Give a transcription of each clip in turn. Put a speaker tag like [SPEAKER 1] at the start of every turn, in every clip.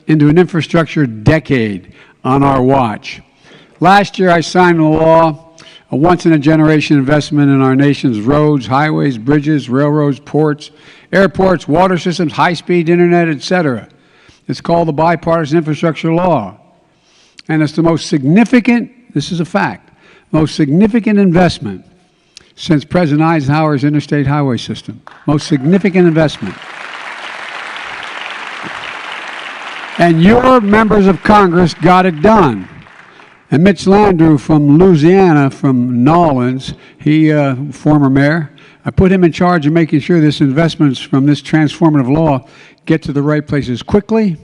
[SPEAKER 1] into an infrastructure decade on our watch. Last year, I signed into law a once-in-a-generation investment in our nation's roads, highways, bridges, railroads, ports, airports, water systems, high-speed internet, etc. It's called the Bipartisan Infrastructure Law. And it's the most significant, this is a fact, most significant investment since President Eisenhower's interstate highway system. Most significant investment. And your members of Congress got it done. And Mitch Landrieu from Louisiana, from Nolens, he, former mayor, I put him in charge of making sure this investments from this transformative law get to the right places quickly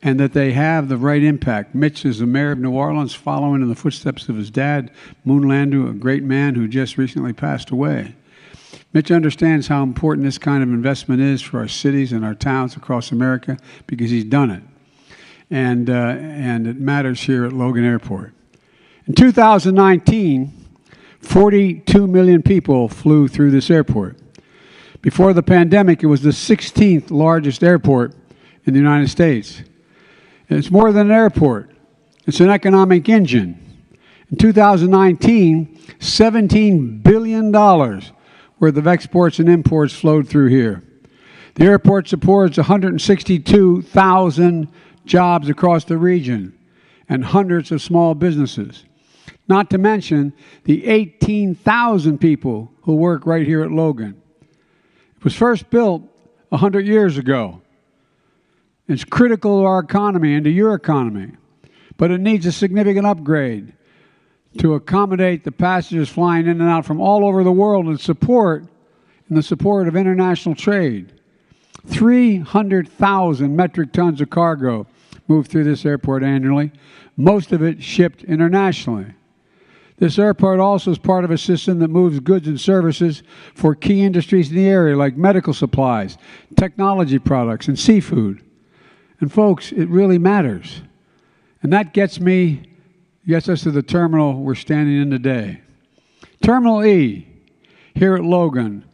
[SPEAKER 1] and that they have the right impact. Mitch is the mayor of New Orleans, following in the footsteps of his dad, Moon Landrieu, a great man who just recently passed away. Mitch understands how important this kind of investment is for our cities and our towns across America because he's done it. And it matters here at Logan Airport. In 2019, 42 million people flew through this airport. Before the pandemic, it was the 16th largest airport in the United States. And it's more than an airport. It's an economic engine. In 2019, $17 billion worth of exports and imports flowed through here. The airport supports 162,000 jobs across the region and hundreds of small businesses. Not to mention the 18,000 people who work right here at Logan. It was first built 100 years ago. It's critical to our economy and to your economy, but it needs a significant upgrade to accommodate the passengers flying in and out from all over the world in the support of international trade. 300,000 metric tons of cargo move through this airport annually, most of it shipped internationally. This airport also is part of a system that moves goods and services for key industries in the area like medical supplies, technology products, and seafood. And folks, it really matters. And that gets us to the terminal we're standing in today. Terminal E, here at Logan,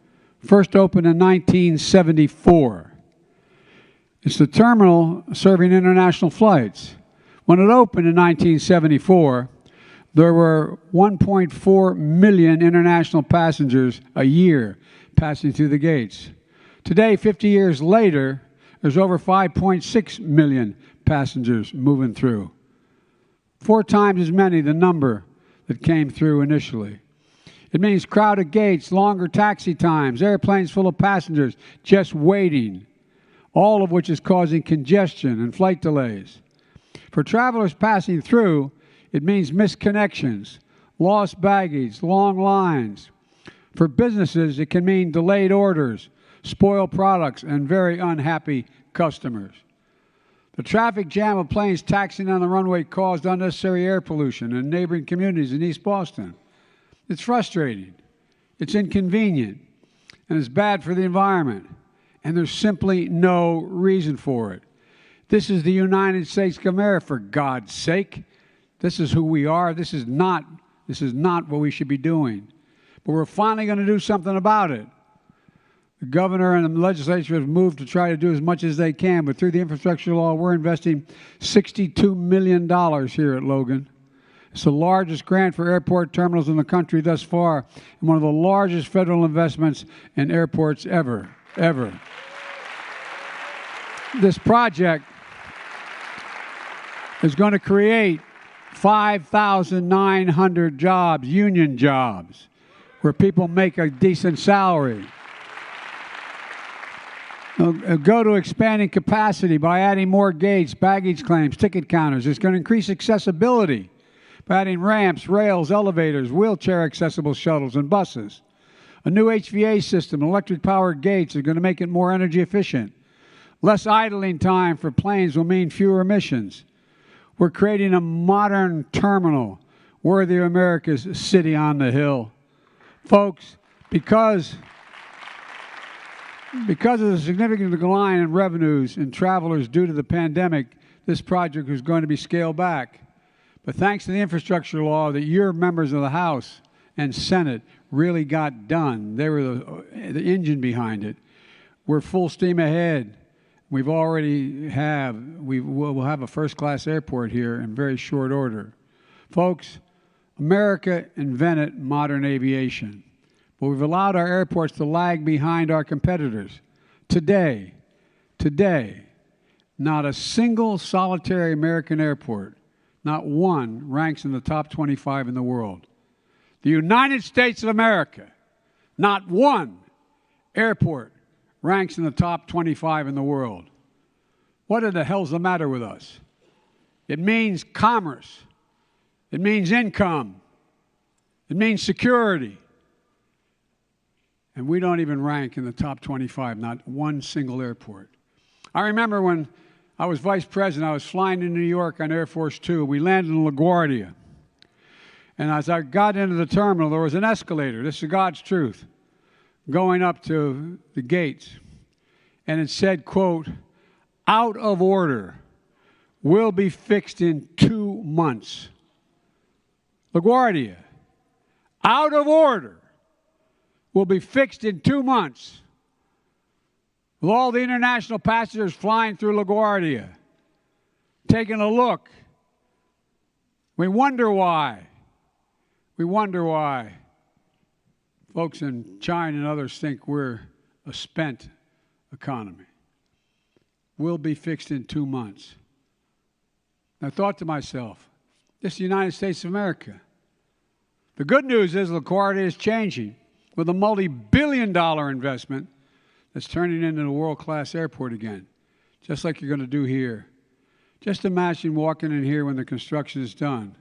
[SPEAKER 1] first opened in 1974. It's the terminal serving international flights. When it opened in 1974, there were 1.4 million international passengers a year passing through the gates. Today, 50 years later, there's over 5.6 million passengers moving through. 4 times as many the number that came through initially. It means crowded gates, longer taxi times, airplanes full of passengers just waiting, all of which is causing congestion and flight delays. For travelers passing through, it means missed connections, lost baggage, long lines. For businesses, it can mean delayed orders, spoiled products, and very unhappy customers. The traffic jam of planes taxiing on the runway caused unnecessary air pollution in neighboring communities in East Boston. It's frustrating, it's inconvenient, and it's bad for the environment. And there's simply no reason for it. This is the United States of America, for God's sake. This is who we are. This is not what we should be doing. But we're finally going to do something about it. The governor and the legislature have moved to try to do as much as they can, but through the infrastructure law, we're investing $62 million here at Logan. It's the largest grant for airport terminals in the country thus far, and one of the largest federal investments in airports ever. This project is going to create 5,900 jobs, union jobs, where people make a decent salary. Go to expanding capacity by adding more gates, baggage claims, ticket counters. It's going to increase accessibility by adding ramps, rails, elevators, wheelchair-accessible shuttles, and buses. A new HVA system, electric-powered gates, are going to make it more energy efficient. Less idling time for planes will mean fewer emissions. We're creating a modern terminal worthy of America's city on the hill. Folks, because of the significant decline in revenues and travelers due to the pandemic, this project is going to be scaled back. But thanks to the infrastructure law that your members of the House and Senate really got done, they were the engine behind it. We're full steam ahead. we'll have a first-class airport here in very short order. Folks, America invented modern aviation, but we've allowed our airports to lag behind our competitors. Today, not a single solitary American airport, not one, ranks in the top 25 in the world. The United States of America, not one airport ranks in the top 25 in the world. What in the hell's the matter with us? It means commerce. It means income. It means security. And we don't even rank in the top 25, not one single airport. I remember when I was vice president, I was flying to New York on Air Force Two. We landed in LaGuardia. And as I got into the terminal, there was an escalator. This is God's truth. Going up to the gates. And it said, quote, "Out of order, will be fixed in 2 months." LaGuardia, out of order, will be fixed in 2 months. With all the international passengers flying through LaGuardia, taking a look, we wonder why. We wonder why folks in China and others think we're a spent economy. Will be fixed in 2 months. I thought to myself, this is the United States of America. The good news is LaGuardia is changing with a multi-billion-dollar investment that's turning into a world-class airport again, just like you're going to do here. Just imagine walking in here when the construction is done.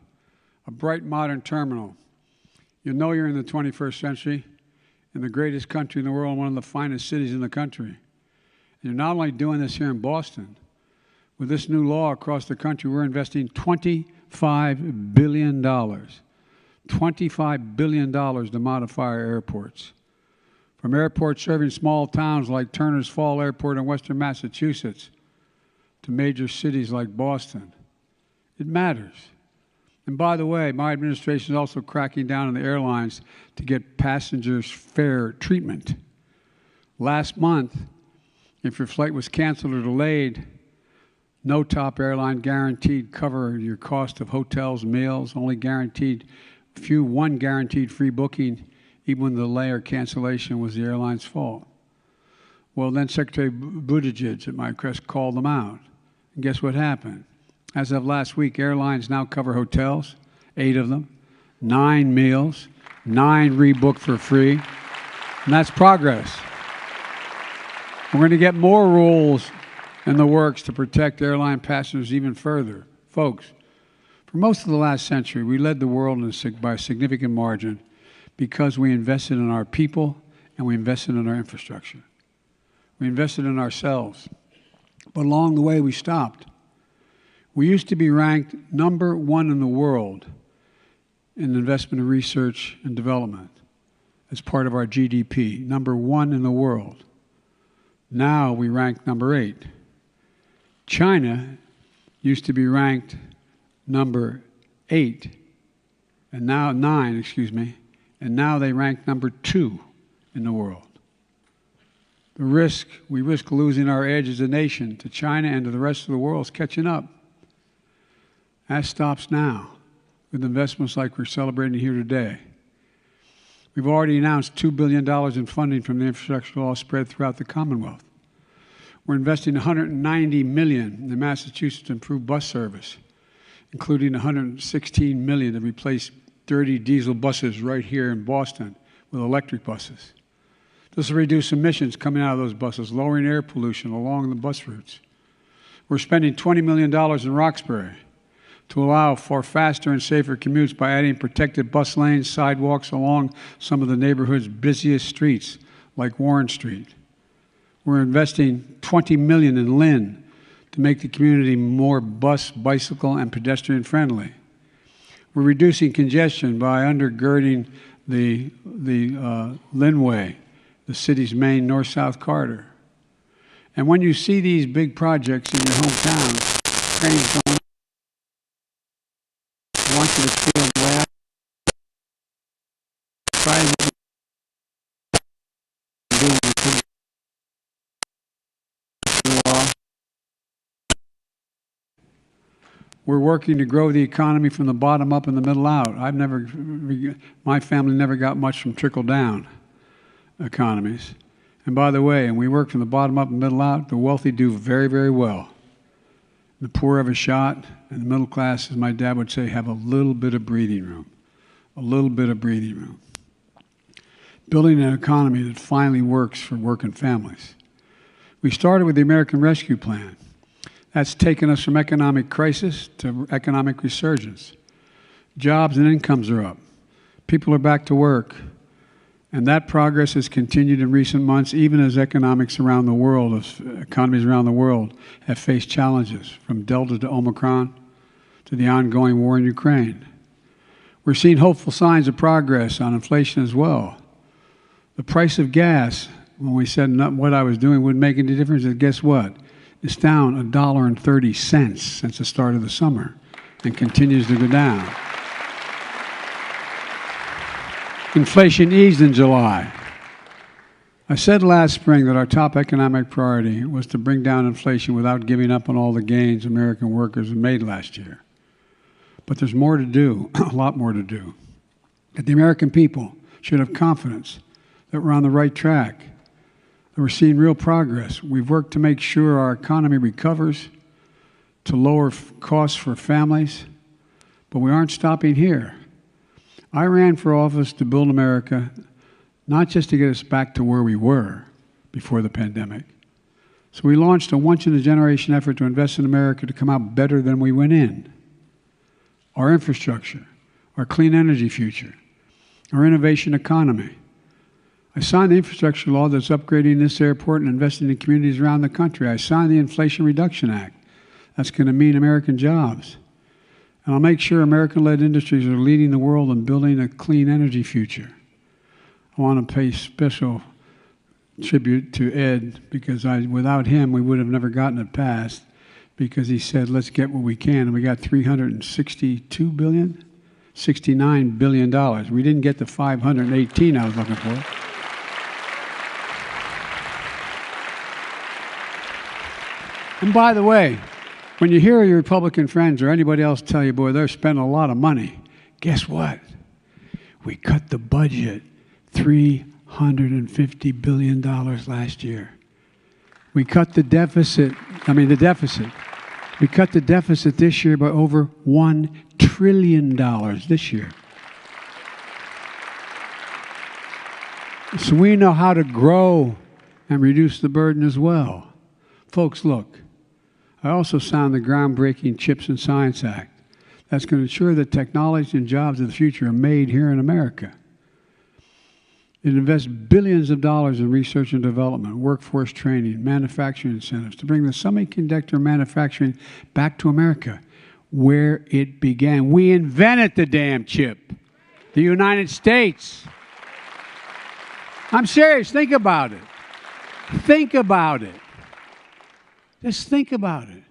[SPEAKER 1] A bright modern terminal. You'll know you're in the 21st century, in the greatest country in the world, one of the finest cities in the country. And you're not only doing this here in Boston. With this new law across the country, we're investing $25 billion. $25 billion to modify our airports. From airports serving small towns like Turner's Fall Airport in western Massachusetts to major cities like Boston. It matters. And by the way, my administration is also cracking down on the airlines to get passengers fair treatment. Last month, if your flight was canceled or delayed, no top airline guaranteed cover your cost of hotels, meals, only guaranteed one guaranteed free booking, even when the delay or cancellation was the airline's fault. Well, then Secretary Buttigieg at my request called them out. And guess what happened? As of last week, airlines now cover hotels, 8 of them, 9 meals, 9 rebooked for free, and that's progress. We're going to get more rules in the works to protect airline passengers even further. Folks, for most of the last century, we led the world by a significant margin because we invested in our people and we invested in our infrastructure. We invested in ourselves. But along the way, we stopped. We used to be ranked number 1 in the world in investment in research and development as part of our GDP, number 1 in the world. Now we rank number 8. China used to be ranked number 8, and now 9, and now they rank number 2 in the world. We risk losing our edge as a nation to China and to the rest of the world is catching up. That stops now with investments like we're celebrating here today. We've already announced $2 billion in funding from the infrastructure law spread throughout the Commonwealth. We're investing $190 million in Massachusetts to improve bus service, including $116 million to replace dirty diesel buses right here in Boston with electric buses. This will reduce emissions coming out of those buses, lowering air pollution along the bus routes. We're spending $20 million in Roxbury to allow for faster and safer commutes by adding protected bus lanes, sidewalks along some of the neighborhood's busiest streets, like Warren Street. We're investing $20 million in Lynn to make the community more bus, bicycle, and pedestrian friendly. We're reducing congestion by undergirding the Linway, the city's main north-south corridor. And when you see these big projects in your hometown, trains going, I want you to feel glad. Try to do the law. We're working to grow the economy from the bottom up and the middle out. My family never got much from trickle-down economies. And by the way, and we work from the bottom up and middle out, the wealthy do very, very well. The poor have a shot, and the middle class, as my dad would say, have a little bit of breathing room. A little bit of breathing room. Building an economy that finally works for working families. We started with the American Rescue Plan. That's taken us from economic crisis to economic resurgence. Jobs and incomes are up. People are back to work. And that progress has continued in recent months, even as economies around the world have faced challenges, from Delta to Omicron to the ongoing war in Ukraine. We're seeing hopeful signs of progress on inflation as well. The price of gas, when we said what I was doing wouldn't make any difference, guess what? It's down $1.30 since the start of the summer and continues to go down. Inflation eased in July. I said last spring that our top economic priority was to bring down inflation without giving up on all the gains American workers have made last year. But there's more to do, a lot more to do. That the American people should have confidence that we're on the right track, that we're seeing real progress. We've worked to make sure our economy recovers, to lower costs for families, but we aren't stopping here. I ran for office to build America, not just to get us back to where we were before the pandemic. So we launched a once-in-a-generation effort to invest in America to come out better than we went in. Our infrastructure, our clean energy future, our innovation economy. I signed the infrastructure law that's upgrading this airport and investing in communities around the country. I signed the Inflation Reduction Act. That's going to mean American jobs. And I'll make sure American-led industries are leading the world in building a clean energy future. I want to pay special tribute to Ed, because without him, we would have never gotten it passed, because he said, let's get what we can. And we got $362 billion, $69 billion. We didn't get the 518 I was looking for. And by the way, when you hear your Republican friends or anybody else tell you, boy, they're spending a lot of money, guess what? We cut the budget $350 billion last year. We cut the deficit. We cut the deficit this year by over $1 trillion this year. So we know how to grow and reduce the burden as well. Folks, look. I also signed the groundbreaking CHIPS and Science Act. That's going to ensure that technology and jobs of the future are made here in America. It invests billions of dollars in research and development, workforce training, manufacturing incentives to bring the semiconductor manufacturing back to America, where it began. We invented the damn chip, the United States. I'm serious. Think about it. Think about it. Just think about it.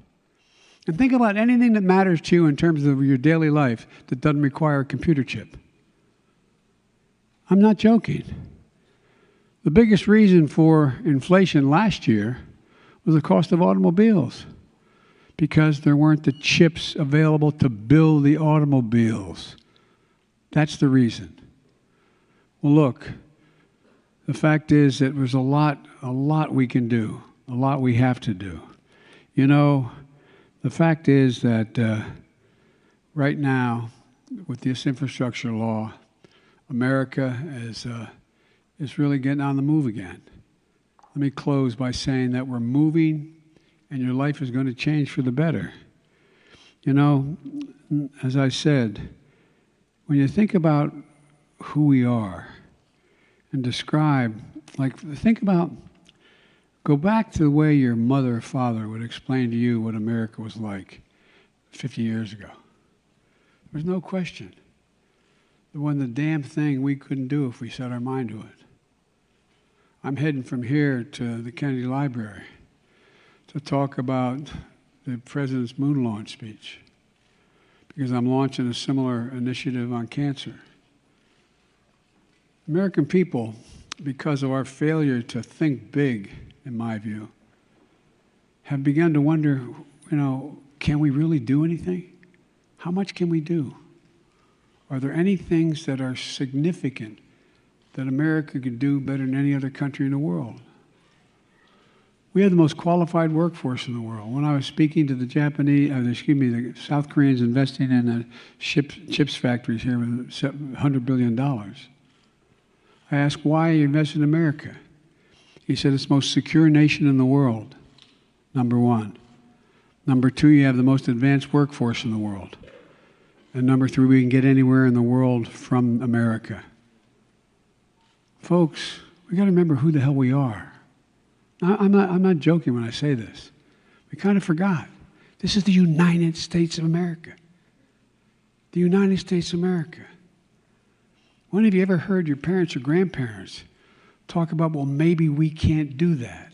[SPEAKER 1] And think about anything that matters to you in terms of your daily life that doesn't require a computer chip. I'm not joking. The biggest reason for inflation last year was the cost of automobiles, because there weren't the chips available to build the automobiles. That's the reason. Well, look, the fact is that there's a lot we can do, a lot we have to do. You know, the fact is that right now, with this infrastructure law, America is really getting on the move again. Let me close by saying that we're moving, and your life is going to change for the better. You know, as I said, when you think about who we are and describe, go back to the way your mother or father would explain to you what America was like 50 years ago. There's no question. There wasn't a damn thing we couldn't do if we set our mind to it. I'm heading from here to the Kennedy Library to talk about the President's moon launch speech, because I'm launching a similar initiative on cancer. American people, because of our failure to think big, in my view, have begun to wonder, can we really do anything? How much can we do? Are there any things that are significant that America could do better than any other country in the world? We have the most qualified workforce in the world. When I was speaking to the the South Koreans investing in the chips factories here with $100 billion, I asked, why are you investing in America? He said, it's the most secure nation in the world, number one. Number two, you have the most advanced workforce in the world. And number three, we can get anywhere in the world from America. Folks, we got to remember who the hell we are. I'm not joking when I say this. We kind of forgot. This is the United States of America. The United States of America. When have you ever heard your parents or grandparents talk about, well, maybe we can't do that.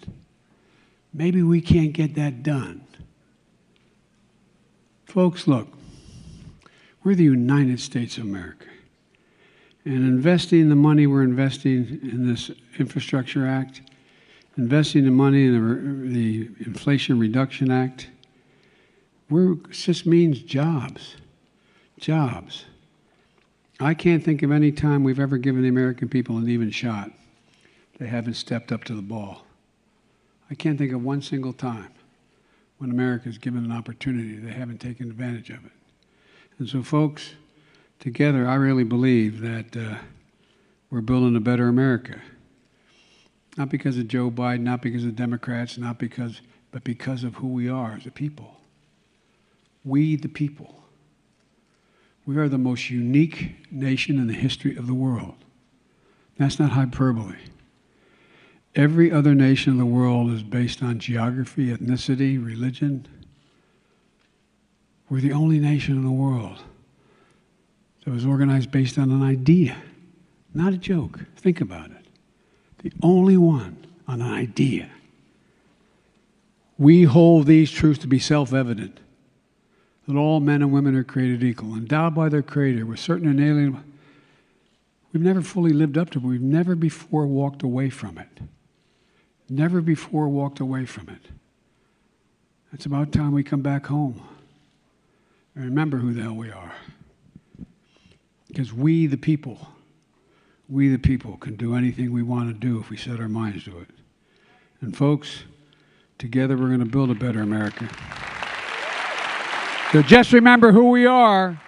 [SPEAKER 1] Maybe we can't get that done. Folks, look, we're the United States of America. And investing the money we're investing in this Infrastructure Act, investing the money in the Inflation Reduction Act, it just means jobs. Jobs. I can't think of any time we've ever given the American people an even shot. They haven't stepped up to the ball. I can't think of one single time when America's given an opportunity they haven't taken advantage of it. And so, folks, together, I really believe that we're building a better America. Not because of Joe Biden, not because of Democrats, but because of who we are as a people. We, the people. We are the most unique nation in the history of the world. That's not hyperbole. Every other nation in the world is based on geography, ethnicity, religion. We're the only nation in the world that was organized based on an idea, not a joke. Think about it. The only one on an idea. We hold these truths to be self-evident, that all men and women are created equal, endowed by their Creator with certain inalienable. We've never fully lived up to it. We've never before walked away from it. Never before walked away from it. It's about time we come back home and remember who the hell we are. Because we, the people, can do anything we want to do if we set our minds to it. And folks, together we're going to build a better America. So just remember who we are.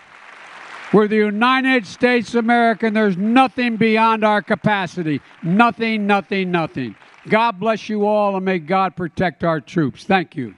[SPEAKER 1] We're the United States of America, and there's nothing beyond our capacity. Nothing, nothing, nothing. God bless you all, and may God protect our troops. Thank you.